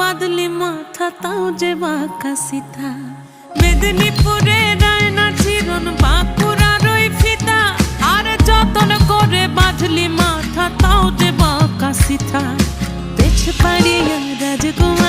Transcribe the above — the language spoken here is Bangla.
বাদলি মাথা তাও যে বাঁকা সিথা মেদিনীপুরে রায়না চিরন বাঁকুড়ার ওই ফিতা আর যতন করে বাঁধলি মাথা তাও যে বাঁকা সিথা পেছ পাড়িয়া রাজকুমার